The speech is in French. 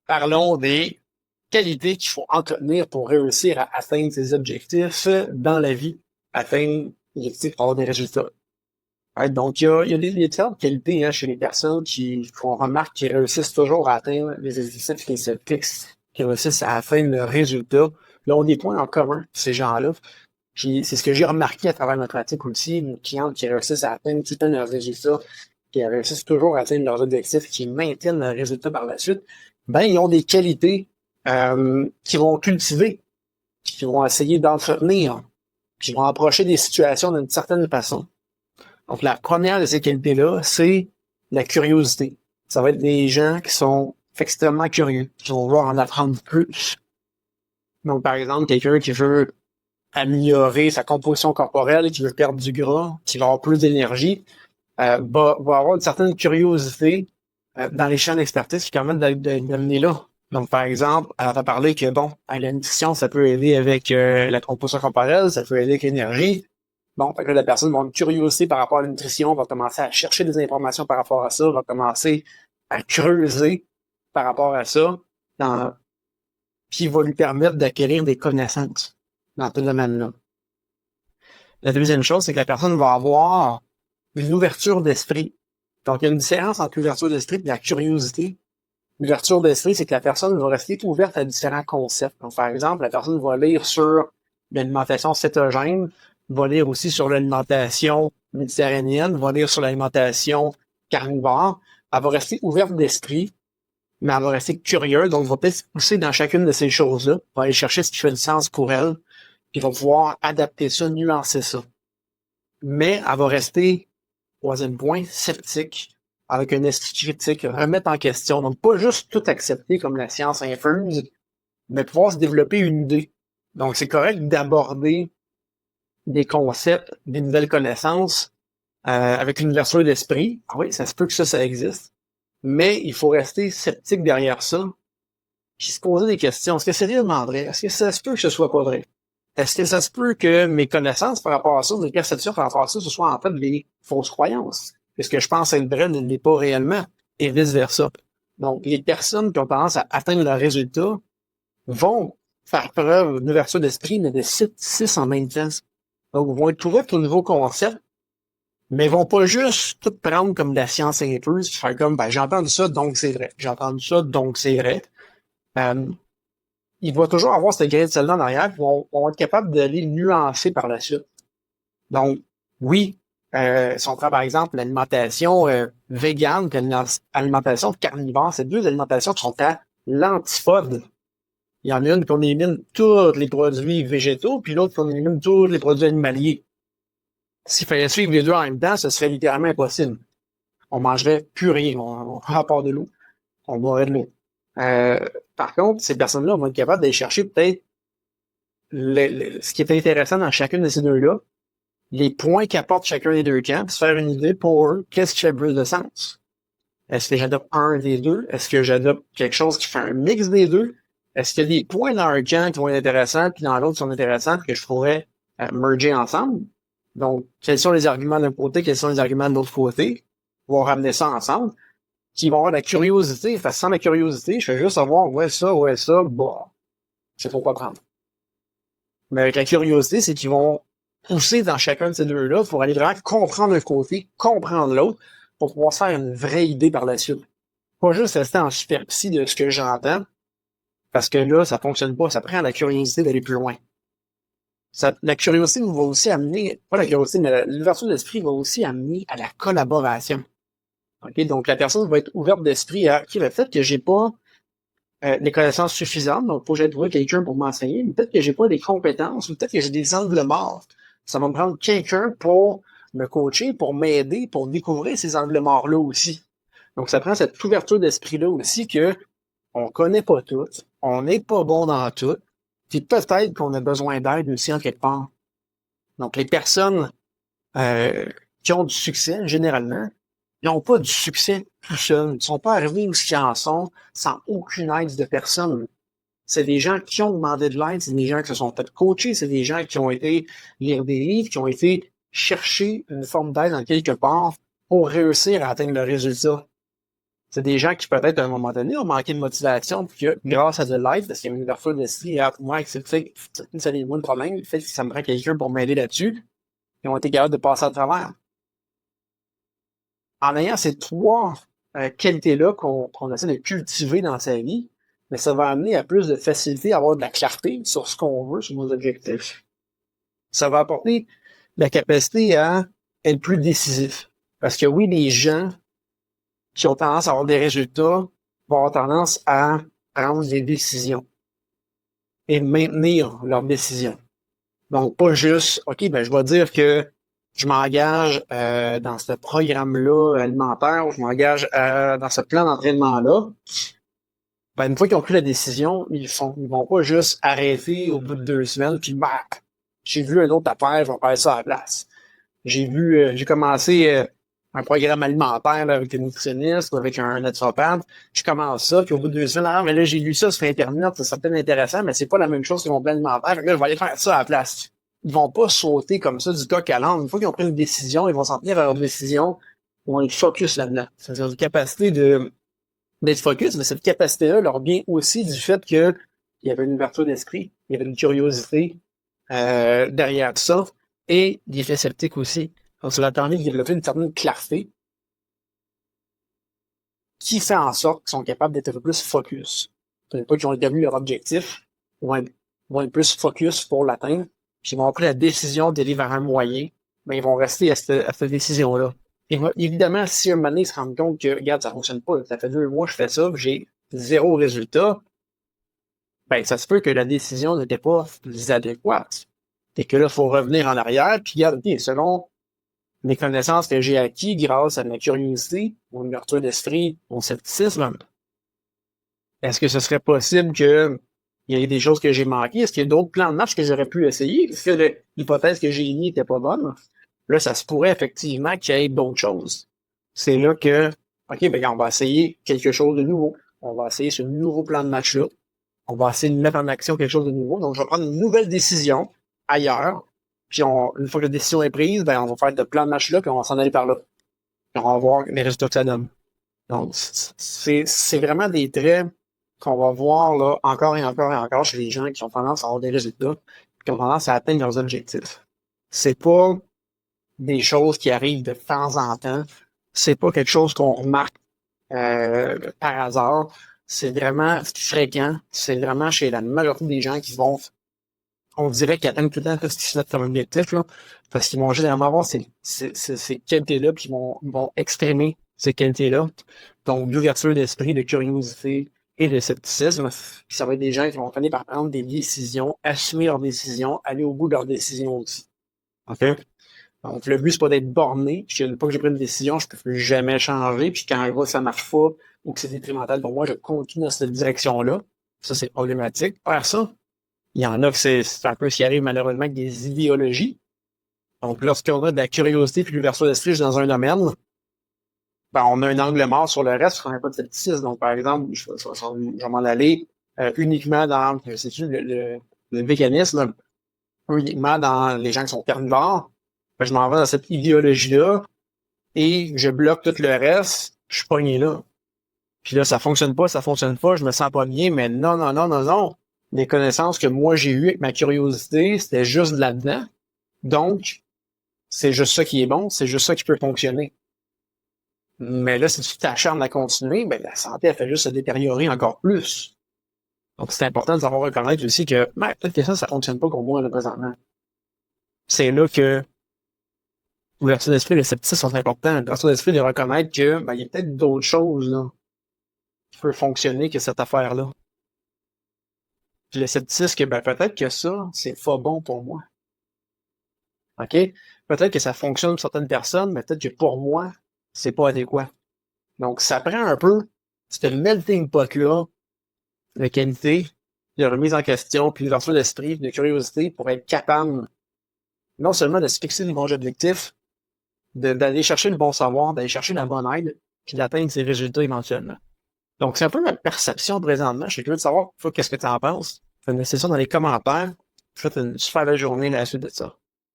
Parlons des qualités qu'il faut entretenir pour réussir à atteindre ses objectifs dans la vie, atteindre les objectifs pour avoir des résultats. Ouais, donc, il y a des différentes qualités chez les personnes qu'on remarque qui réussissent toujours à atteindre les objectifs qu'ils se fixent, qui réussissent à atteindre le résultat. Là, on a des points en commun, ces gens-là. Puis, c'est ce que j'ai remarqué à travers ma pratique aussi, mes clients qui réussissent à atteindre tout le temps leurs résultats, qui réussissent toujours à atteindre leurs objectifs, qui maintiennent leurs résultats par la suite, ben, ils ont des qualités qu'ils vont cultiver, qu'ils vont essayer d'entretenir, qui vont approcher des situations d'une certaine façon. Donc, la première de ces qualités-là, c'est la curiosité. Ça va être des gens qui sont extrêmement curieux, qui vont vouloir en apprendre plus. Donc, par exemple, quelqu'un qui veut améliorer sa composition corporelle, qui veut perdre du gras, qui va avoir plus d'énergie, va avoir une certaine curiosité dans les champs d'expertise qui permettent d'amener là. Donc, par exemple, elle va parler que, la nutrition, ça peut aider avec la composition corporelle, ça peut aider avec l'énergie. Bon, fait que la personne va avoir une curiosité par rapport à la nutrition, va commencer à chercher des informations par rapport à ça, va commencer à creuser par rapport à ça, puis va lui permettre d'acquérir des connaissances dans ce domaine-là. La deuxième chose, c'est que la personne va avoir une ouverture d'esprit. Donc, il y a une différence entre l'ouverture d'esprit et la curiosité. L'ouverture d'esprit, c'est que la personne va rester ouverte à différents concepts. Donc, par exemple, la personne va lire sur l'alimentation cétogène, va lire aussi sur l'alimentation méditerranéenne, va lire sur l'alimentation carnivore. Elle va rester ouverte d'esprit, mais elle va rester curieuse, donc elle va peut-être se pousser dans chacune de ces choses-là, va aller chercher ce qui fait du sens pour elle, puis va pouvoir adapter ça, nuancer ça. Mais elle va rester, troisième point, sceptique, avec un esprit critique, remettre en question. Donc, pas juste tout accepter comme la science infuse, mais pouvoir se développer une idée. Donc, c'est correct d'aborder des concepts, des nouvelles connaissances, avec une ouverture d'esprit. Ah oui, ça se peut que ça existe. Mais il faut rester sceptique derrière ça, puis se poser des questions. Est-ce que c'est réellement vrai? Est-ce que ça se peut que ce soit pas vrai? Est-ce que ça se peut que mes connaissances par rapport à ça, mes perceptions par rapport à ça, ce soit en fait des fausses croyances? Est-ce que je pense être vrai ne l'est pas réellement? Et vice-versa. Donc, les personnes qui ont tendance à atteindre leurs résultats vont faire preuve d'ouverture d'esprit, mais de 6 en même temps. Donc, vont être ouverts au nouveau concept, mais vont pas juste tout prendre comme de la science infuse, faire comme, j'ai entendu ça, donc c'est vrai. J'ai entendu ça, donc c'est vrai. Il va toujours avoir cette grille de sel-là en arrière, puis vont être capables d'aller nuancer par la suite. Donc, oui, si on prend par exemple l'alimentation végane et l'alimentation carnivore, c'est deux alimentations qui sont à l'antipode. Il y en a une qu'on élimine tous les produits végétaux, puis l'autre qu'on élimine tous les produits animaliers. S'il fallait suivre les deux en même temps, ce serait littéralement impossible. On mangerait plus rien, à part de l'eau. On boirait de l'eau. Par contre, ces personnes-là vont être capables d'aller chercher peut-être ce qui est intéressant dans chacune de ces deux-là, les points qu'apportent chacun des deux camps, puis se faire une idée pour eux, qu'est-ce qui fait plus de sens. Est-ce que j'adopte un des deux? Est-ce que j'adopte quelque chose qui fait un mix des deux? Est-ce qu'il y a des points dans un camp qui vont être intéressants, puis dans l'autre qui sont intéressants, que je pourrais merger ensemble? Donc, quels sont les arguments d'un côté, quels sont les arguments de l'autre côté? On va ramener ça ensemble. Qui vont avoir la curiosité. Parce que sans la curiosité, je fais juste savoir, ouais, ça, je sais pas prendre. Mais avec la curiosité, c'est qu'ils vont pousser dans chacun de ces deux-là pour aller vraiment comprendre un côté, comprendre l'autre, pour pouvoir se faire une vraie idée par la suite. Pas juste rester en superficie de ce que j'entends, parce que là, ça fonctionne pas. Ça prend la curiosité d'aller plus loin. La curiosité nous va aussi amener, pas la curiosité, mais l'ouverture d'esprit va aussi amener à la collaboration. OK? Donc, la personne va être ouverte d'esprit à, OK, le fait que j'ai pas les connaissances suffisantes, donc faut que j'aille trouver quelqu'un pour m'enseigner, mais peut-être que j'ai pas des compétences, ou peut-être que j'ai des angles morts. Ça va me prendre quelqu'un pour me coacher, pour m'aider, pour découvrir ces angles morts-là aussi. Donc, ça prend cette ouverture d'esprit-là aussi que on connaît pas tout, on n'est pas bon dans tout, puis peut-être qu'on a besoin d'aide aussi en quelque part. Donc, les personnes qui ont du succès, généralement, ils n'ont pas du succès tout seuls. Ils ne sont pas arrivés où ils en sont sans aucune aide de personne. C'est des gens qui ont demandé de l'aide, c'est des gens qui se sont fait coacher, c'est des gens qui ont été lire des livres, qui ont été chercher une forme d'aide en quelque part pour réussir à atteindre le résultat. C'est des gens qui peut-être à un moment donné ont manqué de motivation, puis que grâce à The Life, parce qu'il y a une ouverture d'esprit, moi, c'est moi le problème, le fait que ça me prend quelqu'un pour m'aider là-dessus, ils ont été capables de passer à travers. En ayant ces trois qualités-là qu'on essaie de cultiver dans sa vie, mais ça va amener à plus de facilité à avoir de la clarté sur ce qu'on veut, sur nos objectifs. Ça va apporter la capacité à être plus décisif. Parce que oui, les gens qui ont tendance à avoir des résultats vont avoir tendance à prendre des décisions et maintenir leurs décisions. Donc, pas juste, OK, ben je vais dire que je m'engage dans ce programme-là alimentaire, ou je m'engage dans ce plan d'entraînement-là. Ben, une fois qu'ils ont pris la décision, ils vont pas juste arrêter au bout de 2 semaines, puis bah, j'ai vu un autre affaire, je vais faire ça à la place. J'ai commencé un programme alimentaire là, avec des nutritionnistes, avec un naturopathe. Je commence ça, puis au bout de 2 semaines, mais là, j'ai lu ça sur Internet, ça serait peut-être intéressant, mais c'est pas la même chose que mon plan alimentaire. Fait que là, je vais aller faire ça à la place. Ils vont pas sauter comme ça du coq à l'âne. Une fois qu'ils ont pris une décision, ils vont s'en tenir à leur décision, ils vont être focus là-dedans. C'est-à-dire une capacité d'être focus, mais cette capacité-là leur vient aussi du fait que il y avait une ouverture d'esprit, il y avait une curiosité derrière tout ça, et des effets sceptiques aussi. Donc, ça leur permet de développer une certaine clarté qui fait en sorte qu'ils sont capables d'être un peu plus focus. Une fois qu'ils ont établi leur objectif, ils vont être plus focus pour l'atteindre, puis ils vont prendre la décision d'aller vers un moyen, mais ils vont rester à cette décision-là. Et évidemment, si un moment donné, ils se rendent compte que, regarde, ça fonctionne pas, ça fait 2 mois que je fais ça, j'ai 0 résultat, ben, ça se peut que la décision n'était pas adéquate. Et que là, il faut revenir en arrière, puis regarde, okay, selon les connaissances que j'ai acquis grâce à ma curiosité, mon ouverture d'esprit, mon scepticisme, est-ce que ce serait possible que il y ait des choses que j'ai manquées? Est-ce qu'il y a d'autres plans de match que j'aurais pu essayer? Est-ce que l'hypothèse que j'ai émise n'était pas bonne? Là, ça se pourrait effectivement qu'il y ait d'autres choses. C'est là que, OK, ben, on va essayer quelque chose de nouveau. On va essayer ce nouveau plan de match-là. On va essayer de mettre en action quelque chose de nouveau. Donc, je vais prendre une nouvelle décision ailleurs. Puis, une fois que la décision est prise, ben, on va faire le plan de match-là, puis on va s'en aller par là. Puis, on va voir les résultats que ça donne. Donc, c'est vraiment des traits qu'on va voir là encore et encore et encore chez les gens qui ont tendance à avoir des résultats, qui ont tendance à atteindre leurs objectifs. C'est pas des choses qui arrivent de temps en temps. C'est pas quelque chose qu'on remarque par hasard. C'est vraiment fréquent. C'est vraiment chez la majorité des gens qui vont, on dirait qu'ils atteignent tout le temps ce qu'ils se mettent comme objectif, là, parce qu'ils vont généralement avoir ces qualités-là, puis ils vont exprimer ces qualités-là. Donc, d'ouverture d'esprit, de curiosité et de scepticisme. Puis ça va être des gens qui vont finir par prendre des décisions, assumer leurs décisions, aller au bout de leurs décisions aussi. OK? Donc, le but, c'est pas d'être borné, puis une fois que j'ai pris une décision, je peux plus jamais changer, puis quand je vois que ça marche pas, ou que c'est détrimental pour moi, je continue dans cette direction-là. Ça, c'est problématique. Faire ça, il y en a que c'est un peu ce qui arrive malheureusement avec des idéologies. Donc, lorsqu'on a de la curiosité puis l'ouverture d'esprit dans un domaine, ben, on a un angle mort sur le reste, on n'a pas de scepticisme. Donc, par exemple, je vais m'en aller uniquement dans, le véganisme, uniquement dans les gens qui sont carnivores. Ben, je m'en vais dans cette idéologie-là et je bloque tout le reste, je suis pogné là. Puis là, ça fonctionne pas, je me sens pas bien, mais non, non, non, non, non. Les connaissances que moi j'ai eues avec ma curiosité, c'était juste là-dedans. Donc, c'est juste ça qui est bon, c'est juste ça qui peut fonctionner. Mais là, si tu t'acharnes à continuer, ben la santé, elle fait juste se détériorer encore plus. Donc, c'est important de savoir reconnaître aussi que ben, peut-être que ça fonctionne pas pour moi là, présentement. C'est là que l'ouverture d'esprit et le scepticisme sont importants. L'ouverture d'esprit de reconnaître que ben, il y a peut-être d'autres choses là, qui peuvent fonctionner que cette affaire-là. Puis le scepticisme que ben, peut-être que ça, c'est pas bon pour moi. OK? Peut-être que ça fonctionne pour certaines personnes, mais peut-être que pour moi, c'est pas adéquat. Donc, ça prend un peu ce melting pot-là de qualité, de remise en question, puis d'ouverture d'esprit, de curiosité pour être capable non seulement de se fixer des bons objectifs, d'aller chercher le bon savoir, d'aller chercher la bonne aide, puis d'atteindre ses résultats éventuellement. Donc, c'est un peu ma perception présentement. Je suis curieux de savoir, qu'est-ce que tu en penses. Fais une session dans les commentaires. Faites une super belle journée à la suite de ça.